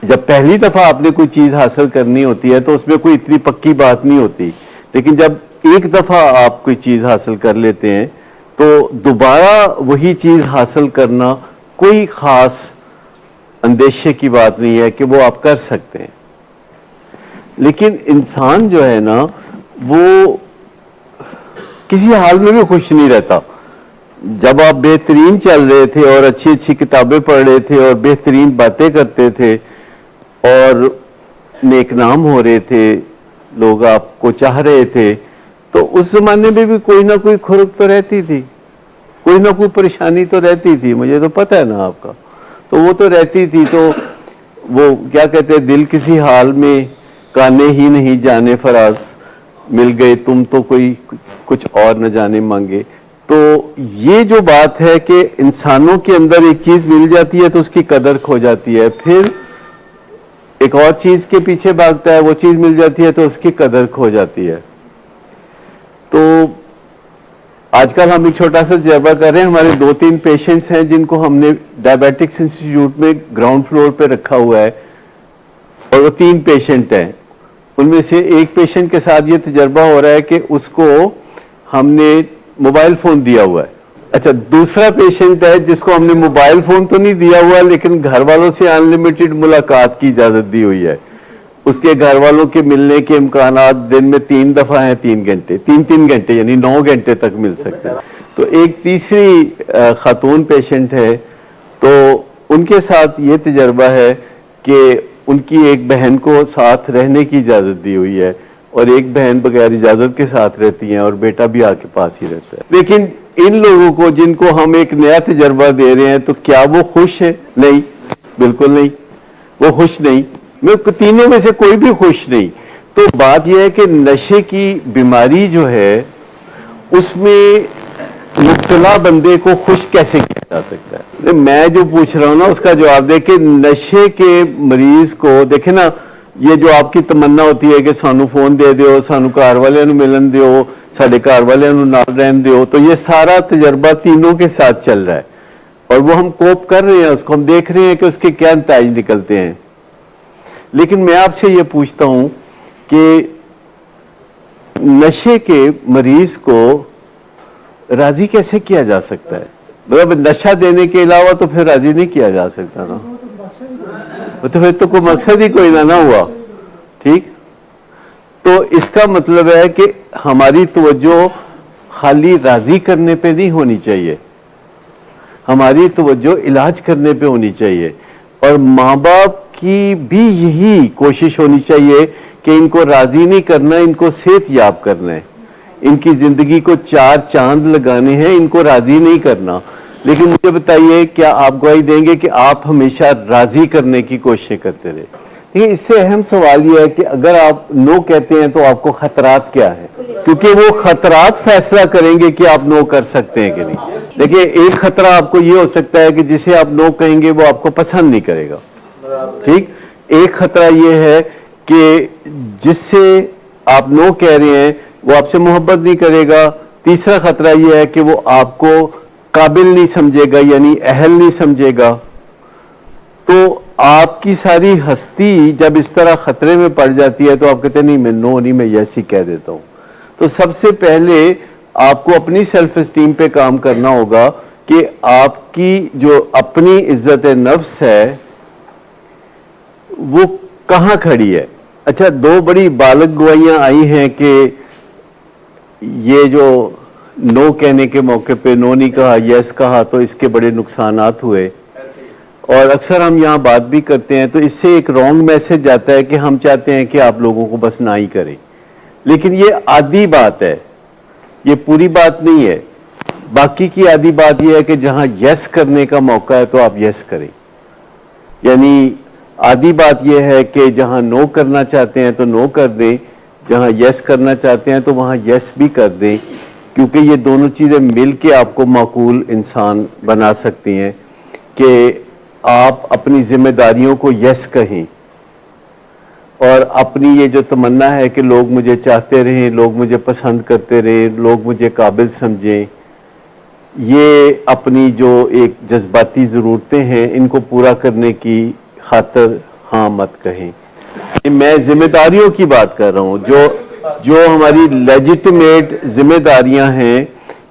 جب پہلی دفعہ آپ نے کوئی چیز حاصل کرنی ہوتی ہے تو اس میں کوئی اتنی پکی بات نہیں ہوتی، لیکن جب ایک دفعہ آپ کوئی چیز حاصل کر لیتے ہیں تو دوبارہ وہی چیز حاصل کرنا کوئی خاص اندیشے کی بات نہیں ہے کہ وہ آپ کر سکتے ہیں. لیکن انسان جو ہے نا وہ کسی حال میں بھی خوش نہیں رہتا. جب آپ بہترین چل رہے تھے اور اچھی اچھی کتابیں پڑھ رہے تھے اور بہترین باتیں کرتے تھے اور نیک نام ہو رہے تھے، لوگ آپ کو چاہ رہے تھے، تو اس زمانے میں بھی کوئی نہ کوئی کھرک تو رہتی تھی، کوئی نہ کوئی پریشانی تو رہتی تھی. مجھے تو پتہ ہے نا آپ کا، تو وہ تو رہتی تھی. تو وہ کیا کہتے ہیں، دل کسی حال میں کانے ہی نہیں جانے فراز، مل گئے تم تو کوئی کچھ اور نہ جانے مانگے. تو یہ جو بات ہے کہ انسانوں کے اندر ایک چیز مل جاتی ہے تو اس کی قدر کھو جاتی ہے، پھر ایک اور چیز کے پیچھے بھاگتا ہے، وہ چیز مل جاتی ہے تو اس کی قدر کھو جاتی ہے. تو آج کل ہم ایک چھوٹا سا تجربہ کر رہے ہیں. ہمارے 2-3 پیشنٹس ہیں جن کو ہم نے ڈائبیٹکس انسٹیٹیوٹ میں گراؤنڈ فلور پہ رکھا ہوا ہے، اور وہ 3 پیشنٹ ہیں. ان میں سے ایک پیشنٹ کے ساتھ یہ تجربہ ہو رہا ہے کہ اس کو ہم نے موبائل فون دیا ہوا ہے. اچھا، دوسرا پیشنٹ ہے جس کو ہم نے موبائل فون تو نہیں دیا ہوا لیکن گھر والوں سے انلیمیٹڈ ملاقات کی اجازت دی ہوئی ہے. اس کے گھر والوں کے ملنے کے امکانات دن میں 3 دفعہ ہیں، 3 گھنٹے 3 گھنٹے یعنی 9 گھنٹے تک مل سکتے ہیں. تو ایک تیسری خاتون پیشنٹ ہے، تو ان کے ساتھ یہ تجربہ ہے کہ ان کی ایک بہن کو ساتھ رہنے کی اجازت دی ہوئی ہے اور ایک بہن بغیر اجازت کے ساتھ رہتی ہیں اور بیٹا بھی آ کے پاس ہی رہتا ہے. لیکن ان لوگوں کو جن کو ہم ایک نیا تجربہ دے رہے ہیں، تو کیا وہ خوش ہیں؟ نہیں، بالکل نہیں، وہ خوش نہیں. میں تینوں میں سے کوئی بھی خوش نہیں. تو بات یہ ہے کہ نشے کی بیماری جو ہے اس میں مبتلا بندے کو خوش کیسے کیا جا سکتا ہے؟ میں جو پوچھ رہا ہوں نا اس کا جواب دے کہ نشے کے مریض کو دیکھیں نا، یہ جو آپ کی تمنا ہوتی ہے کہ سانو فون دے دیو، سانو گھر والوں نو ملن دیو، ساڈے گھر والوں نو نال رہن دیو، تو یہ سارا تجربہ تینوں کے ساتھ چل رہا ہے اور وہ ہم کوپ کر رہے ہیں، اس کو ہم دیکھ رہے ہیں کہ اس کے کیا نتائج نکلتے ہیں. لیکن میں آپ سے یہ پوچھتا ہوں کہ نشے کے مریض کو راضی کیسے کیا جا سکتا ہے؟ مطلب نشہ دینے کے علاوہ تو پھر راضی نہیں کیا جا سکتا نا، تو پھر تو کوئی مقصد ہی کوئی نہ ہوا. ٹھیک، تو اس کا مطلب ہے کہ ہماری توجہ خالی راضی کرنے پہ نہیں ہونی چاہیے، ہماری توجہ علاج کرنے پہ ہونی چاہیے. اور ماں باپ کی بھی یہی کوشش ہونی چاہیے کہ ان کو راضی نہیں کرنا، ان کو صحت یاب کرنا ہے، ان کی زندگی کو 4 چاند لگانے ہیں، ان کو راضی نہیں کرنا. لیکن مجھے بتائیے، کیا آپ گواہی دیں گے کہ آپ ہمیشہ راضی کرنے کی کوششیں کرتے رہے؟ لیکن اس سے اہم سوال یہ ہے کہ اگر آپ نو کہتے ہیں تو آپ کو خطرات کیا ہے؟ کیونکہ وہ خطرات فیصلہ کریں گے کہ آپ نو کر سکتے ہیں کہ نہیں. دیکھیں، ایک خطرہ آپ کو یہ ہو سکتا ہے کہ جسے آپ نو کہیں گے وہ آپ کو پسند نہیں کرے گا. ٹھیک، ایک خطرہ یہ ہے کہ جس سے آپ نو کہہ رہے ہیں وہ آپ سے محبت نہیں کرے گا. تیسرا خطرہ یہ ہے کہ وہ آپ کو قابل نہیں سمجھے گا، یعنی اہل نہیں سمجھے گا. تو آپ کی ساری ہستی جب اس طرح خطرے میں پڑ جاتی ہے تو آپ کہتے ہیں نہیں، میں نو نہیں، میں یس ہی کہہ دیتا ہوں. تو سب سے پہلے آپ کو اپنی سیلف اسٹیم پہ کام کرنا ہوگا کہ آپ کی جو اپنی عزت نفس ہے وہ کہاں کھڑی ہے. اچھا، 2 بڑی بالغ گواہیاں آئی ہیں کہ یہ جو نو کہنے کے موقع پہ نو نہیں کہا، یس کہا، تو اس کے بڑے نقصانات ہوئے. اور اکثر ہم یہاں بات بھی کرتے ہیں تو اس سے ایک رانگ میسج جاتا ہے کہ ہم چاہتے ہیں کہ آپ لوگوں کو بس نہ ہی کریں. لیکن یہ آدھی بات ہے، یہ پوری بات نہیں ہے. باقی کی آدھی بات یہ ہے کہ جہاں یس کرنے کا موقع ہے تو آپ یس کریں. یعنی آدھی بات یہ ہے کہ جہاں نو کرنا چاہتے ہیں تو نو کر دیں، جہاں یس کرنا چاہتے ہیں تو وہاں یس بھی کر دیں، کیونکہ یہ دونوں چیزیں مل کے آپ کو معقول انسان بنا سکتی ہیں کہ آپ اپنی ذمہ داریوں کو یس کہیں اور اپنی یہ جو تمنا ہے کہ لوگ مجھے چاہتے رہیں، لوگ مجھے پسند کرتے رہیں، لوگ مجھے قابل سمجھیں، یہ اپنی جو ایک جذباتی ضرورتیں ہیں ان کو پورا کرنے کی خاطر ہاں مت کہیں. میں ذمہ داریوں کی بات کر رہا ہوں جو ہماری لیجیٹمیٹ ذمہ داریاں ہیں.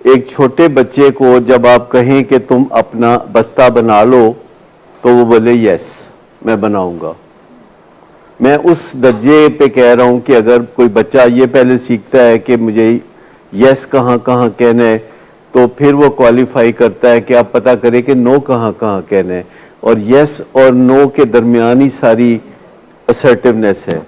ایک چھوٹے بچے کو جب آپ کہیں کہ تم اپنا بستہ بنا لو تو وہ بولے یس میں بناؤں گا. میں اس درجے پہ کہہ رہا ہوں کہ اگر کوئی بچہ یہ پہلے سیکھتا ہے کہ مجھے یس کہاں کہاں کہنا ہے تو پھر وہ کوالیفائی کرتا ہے کہ آپ پتہ کریں کہ نو کہاں کہاں کہنا ہے. اور یس اور نو کے درمیانی ساری assertiveness ہے.